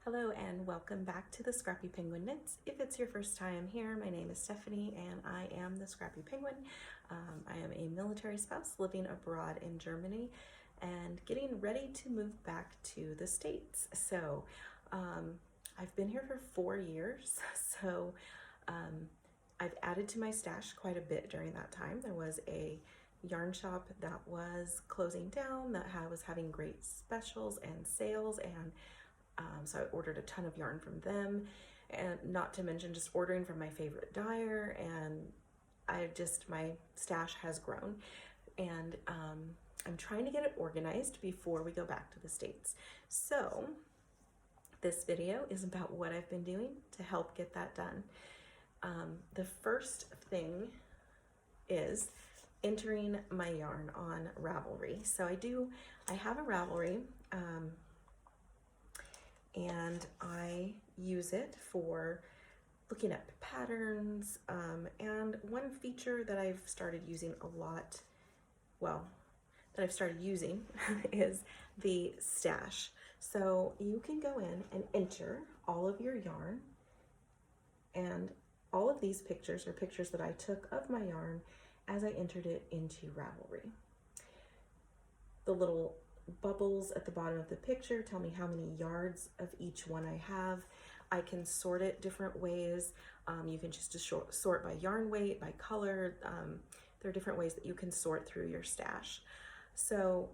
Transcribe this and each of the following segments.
Hello and welcome back to the Scrappy Penguin Knits. If it's your first time here, my name is Stephanie and I am the Scrappy Penguin. I am a military spouse living abroad in Germany and getting ready to move back to the States. So I've been here for 4 years, so I've added to my stash quite a bit during that time. There was a yarn shop that was closing down that was having great specials and sales, and so I ordered a ton of yarn from them, and not to mention just ordering from my favorite dyer, and my stash has grown, and I'm trying to get it organized before we go back to the States. So this video is about what I've been doing to help get that done. The first thing is entering my yarn on Ravelry. So I have a Ravelry, and I use it for looking at patterns, and one feature that I've started using a lot, is the stash. So you can go in and enter all of your yarn, and all of these pictures are pictures that I took of my yarn as I entered it into Ravelry. The little bubbles at the bottom of the picture tell me how many yards of each one I have. I can sort it different ways. You can just sort by yarn weight, by color. There are different ways that you can sort through your stash. So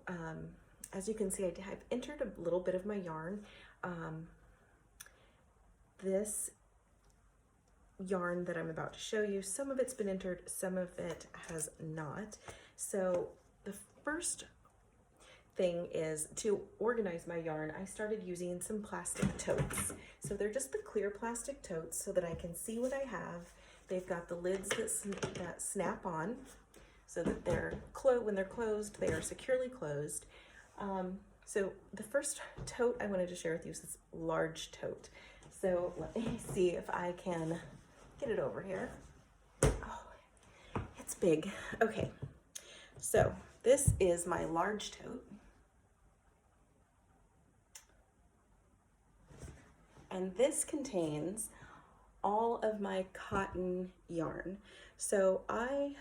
as you can see, I've entered a little bit of my yarn. This yarn that I'm about to show you, some of it's been entered, some of it has not. So the first thing is to organize my yarn. I started using some plastic totes. So they're just the clear plastic totes so that I can see what I have. They've got the lids that snap on so that when they're closed, they are securely closed. So the first tote I wanted to share with you is this large tote. So let me see if I can get it over here. Oh, it's big. Okay, so this is my large tote. And this contains all of my cotton yarn. So I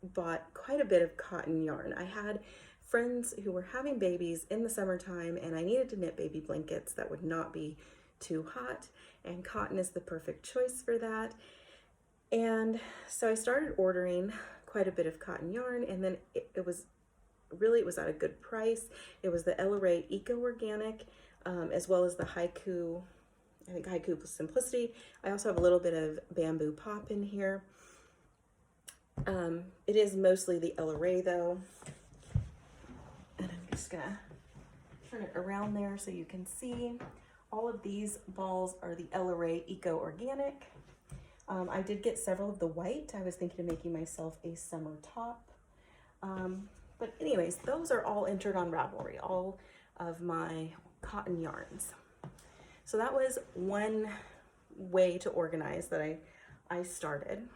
bought quite a bit of cotton yarn. I had friends who were having babies in the summertime, and I needed to knit baby blankets that would not be too hot, and cotton is the perfect choice for that. And so I started ordering quite a bit of cotton yarn, and then it was at a good price. It was the Ella Rae Eco Organic, as well as the Haiku, I think Haiku Simplicity. I also have a little bit of Bamboo Pop in here. It is mostly the Ella Rae though. And I'm just gonna turn it around there so you can see. All of these balls are the Ella Rae Eco Organic. I did get several of the white. I was thinking of making myself a summer top. But anyways, those are all entered on Ravelry, all of my cotton yarns. So that was one way to organize that I started,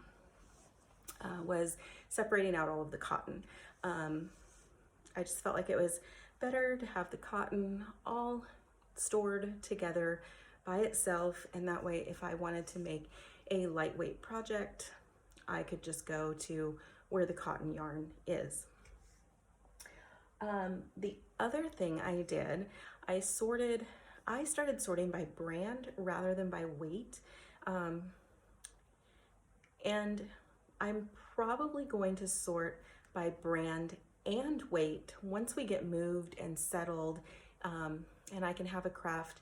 was separating out all of the cotton. I just felt like it was better to have the cotton all stored together by itself, and that way if I wanted to make a lightweight project, I could just go to where the cotton yarn is. The other thing I did, I started sorting by brand rather than by weight. And I'm probably going to sort by brand and weight once we get moved and settled, and I can have a craft,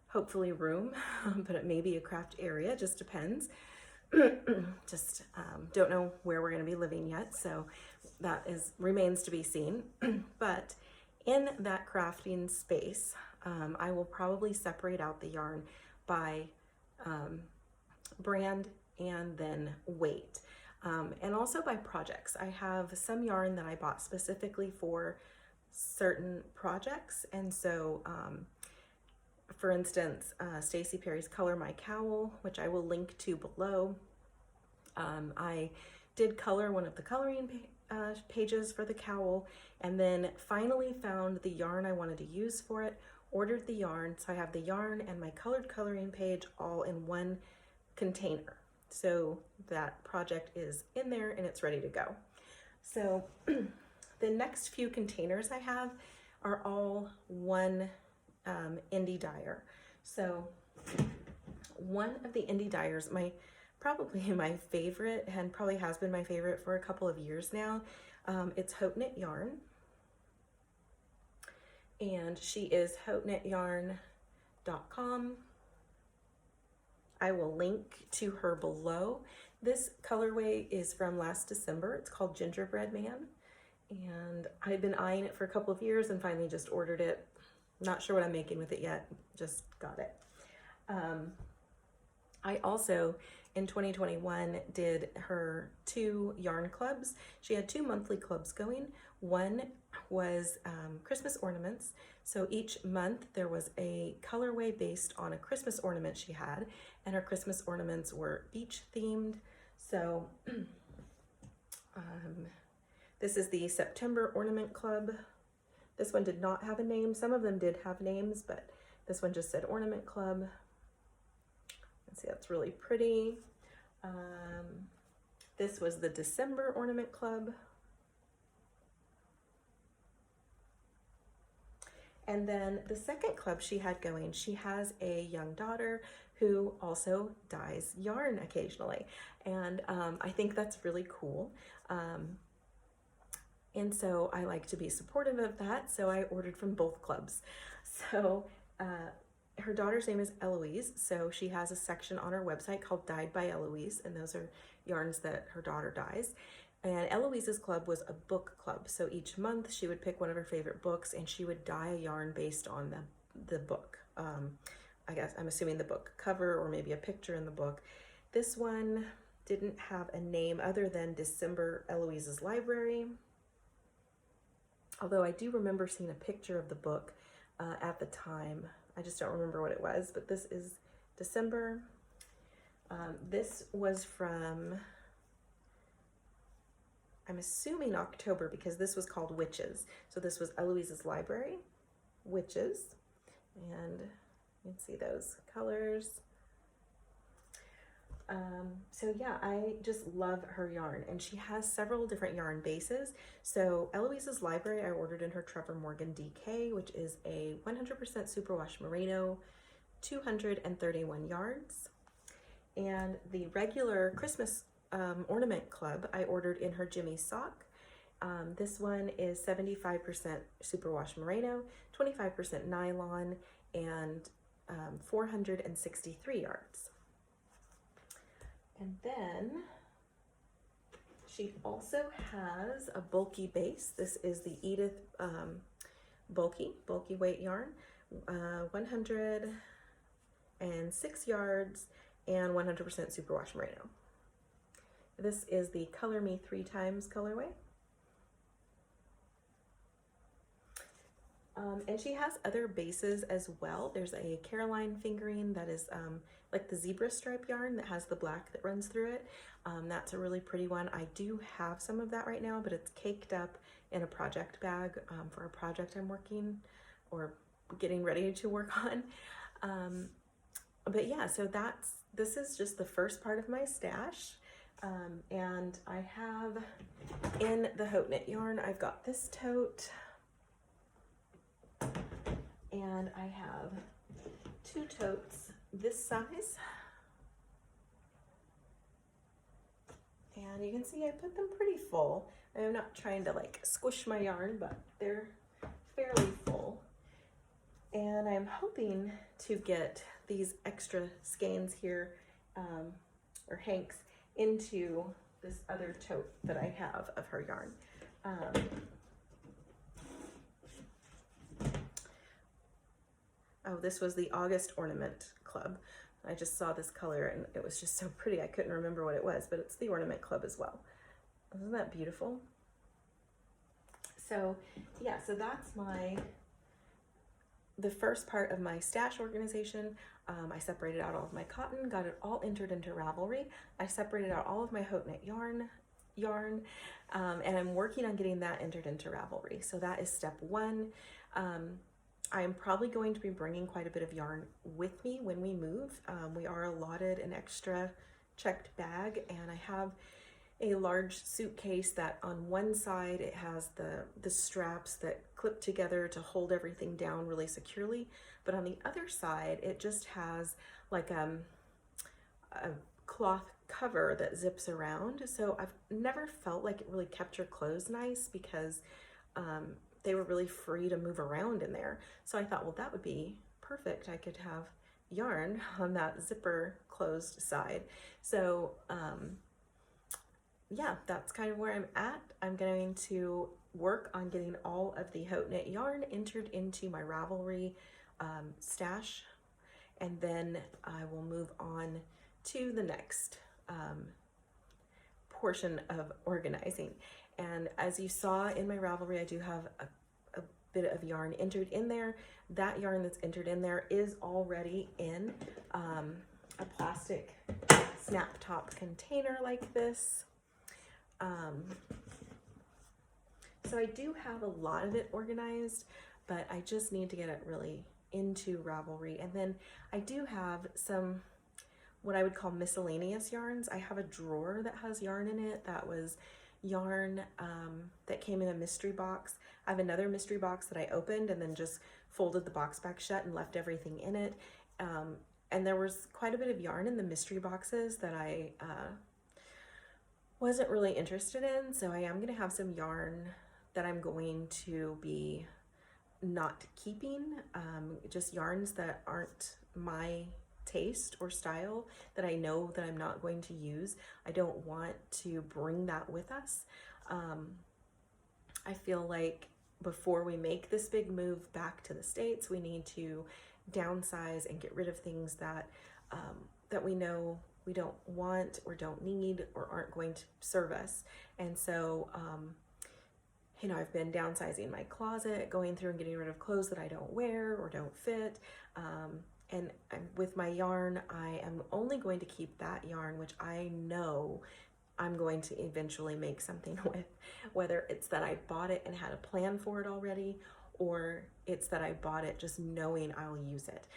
hopefully room, but it may be a craft area, just depends. Just don't know where we're going to be living yet, so that remains to be seen. But in that crafting space, I will probably separate out the yarn by brand and then weight, and also by projects. I have some yarn that I bought specifically for certain projects, and so for instance, Stacey Perry's Color My Cowl, which I will link to below. I did color one of the coloring pages for the cowl, and then finally found the yarn I wanted to use for it, ordered the yarn. So I have the yarn and my colored coloring page all in one container. So that project is in there and it's ready to go. So the next few containers I have are all one indie dyer. So one of the indie dyers, probably my favorite, and probably has been my favorite for a couple of years now, it's Haute Knit Yarn. And she is hauteknityarn.com. I will link to her below. This colorway is from last December. It's called Gingerbread Man. And I've been eyeing it for a couple of years and finally just ordered it. Not sure what I'm making with it yet, just got it. I also, in 2021, did her 2 yarn clubs. She had 2 monthly clubs going. One was Christmas ornaments. So each month there was a colorway based on a Christmas ornament she had, and her Christmas ornaments were beach themed. So this is the September Ornament Club. This one did not have a name. Some of them did have names, but this one just said Ornament Club. Let's see, that's really pretty. This was the December Ornament Club. And then the second club she had going, she has a young daughter who also dyes yarn occasionally. And I think that's really cool. And so I like to be supportive of that. So I ordered from both clubs. So her daughter's name is Eloise. So she has a section on her website called Dyed by Eloise. And those are yarns that her daughter dyes. And Eloise's club was a book club. So each month she would pick one of her favorite books and she would dye a yarn based on the book. I guess I'm assuming the book cover or maybe a picture in the book. This one didn't have a name other than December Eloise's Library. Although I do remember seeing a picture of the book at the time. I just don't remember what it was, but this is December. This was from, I'm assuming October, because this was called Witches. So this was Eloise's Library, Witches, and you can see those colors. So yeah, I just love her yarn, and she has several different yarn bases. So Eloise's Library I ordered in her Trevor Morgan DK, which is a 100% superwash merino, 231 yards. And the regular Christmas ornament club I ordered in her Jimmy Sock. This one is 75% superwash merino, 25% nylon, and 463 yards. And then she also has a bulky base. This is the Edith bulky weight yarn, 106 yards and 100% superwash merino. This is the Color Me 3 Times colorway. And she has other bases as well. There's a Caroline fingering that is like the zebra stripe yarn that has the black that runs through it. That's a really pretty one. I do have some of that right now, but it's caked up in a project bag for a project I'm working or getting ready to work on. But yeah, so this is just the first part of my stash. And I have in the Haute Knit Yarn, I've got this tote, and I have 2 totes this size, and you can see I put them pretty full. I'm not trying to like squish my yarn, but they're fairly full, and I'm hoping to get these extra skeins here or hanks into this other tote that I have of her yarn. Oh, this was the August Ornament Club. I just saw this color and it was just so pretty. I couldn't remember what it was, but it's the Ornament Club as well. Isn't that beautiful? So yeah, so that's the first part of my stash organization. I separated out all of my cotton, got it all entered into Ravelry. I separated out all of my Haute Knit yarn, and I'm working on getting that entered into Ravelry. So that is step 1. I am probably going to be bringing quite a bit of yarn with me when we move. We are allotted an extra checked bag, and I have a large suitcase that on one side it has the straps that clip together to hold everything down really securely, but on the other side it just has like a cloth cover that zips around. So I've never felt like it really kept your clothes nice because they were really free to move around in there. So I thought, well, that would be perfect. I could have yarn on that zipper closed side. So yeah, that's kind of where I'm at. I'm going to work on getting all of the Haute Knit yarn entered into my Ravelry stash, and then I will move on to the next portion of organizing. And as you saw in my Ravelry, I do have a bit of yarn entered in there. That yarn that's entered in there is already in a plastic snap top container like this. So I do have a lot of it organized, but I just need to get it really into Ravelry. And then I do have some what I would call miscellaneous yarns. I have a drawer that has yarn in it. That was yarn that came in a mystery box. I have another mystery box that I opened and then just folded the box back shut and left everything in it. And there was quite a bit of yarn in the mystery boxes that I wasn't really interested in. So I am going to have some yarn that I'm going to be not keeping, just yarns that aren't my taste or style, that I know that I'm not going to use. I don't want to bring that with us. I feel like before we make this big move back to the States, we need to downsize and get rid of things that that we know we don't want or don't need or aren't going to serve us. And so you know, I've been downsizing my closet, going through and getting rid of clothes that I don't wear or don't fit. And with my yarn, I am only going to keep that yarn, which I know I'm going to eventually make something with, whether it's that I bought it and had a plan for it already, or it's that I bought it just knowing I'll use it.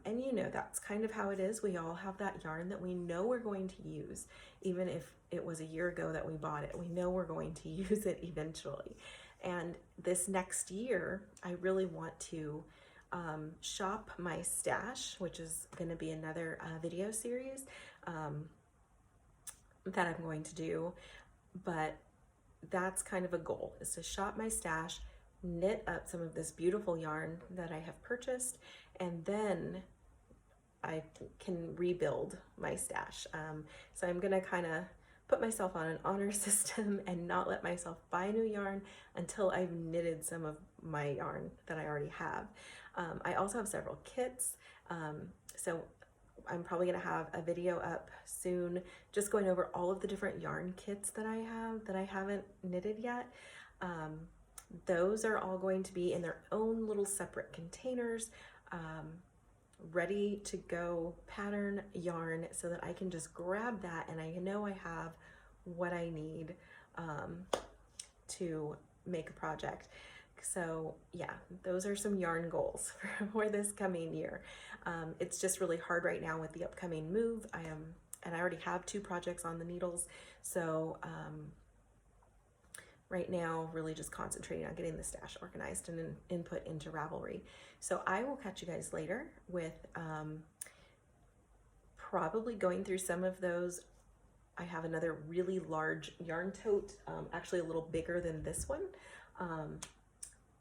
And you know, that's kind of how it is. We all have that yarn that we know we're going to use, even if it was a year ago that we bought it. We know we're going to use it eventually. And this next year, I really want to shop my stash, which is going to be another video series that I'm going to do. But that's kind of a goal, is to shop my stash, knit up some of this beautiful yarn that I have purchased, and then I can rebuild my stash. So I'm gonna kind of put myself on an honor system and not let myself buy new yarn until I've knitted some of my yarn that I already have. I also have several kits, so I'm probably gonna have a video up soon just going over all of the different yarn kits that I have that I haven't knitted yet. Those are all going to be in their own little separate containers, ready to go pattern yarn, so that I can just grab that and I know I have what I need to make a project. So yeah, those are some yarn goals for this coming year. It's just really hard right now with the upcoming move. And I already have 2 projects on the needles. So right now, really just concentrating on getting the stash organized and input into Ravelry. So I will catch you guys later with probably going through some of those. I have another really large yarn tote, actually a little bigger than this one.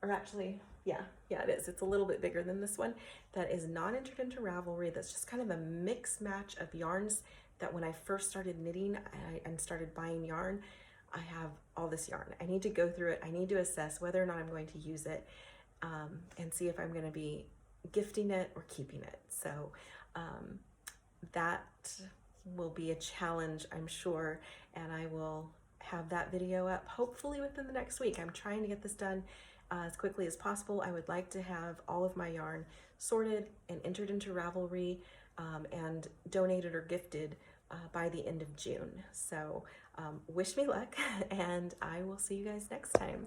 Or actually, yeah, it is. It's a little bit bigger than this one, that is not entered into Ravelry. That's just kind of a mix match of yarns that when I first started knitting and started buying yarn, I have all this yarn. I need to go through it. I need to assess whether or not I'm going to use it, and see if I'm going to be gifting it or keeping it. So that will be a challenge, I'm sure, and I will have that video up hopefully within the next week. I'm trying to get this done as quickly as possible. I would like to have all of my yarn sorted and entered into Ravelry and donated or gifted by the end of June. So wish me luck, and I will see you guys next time.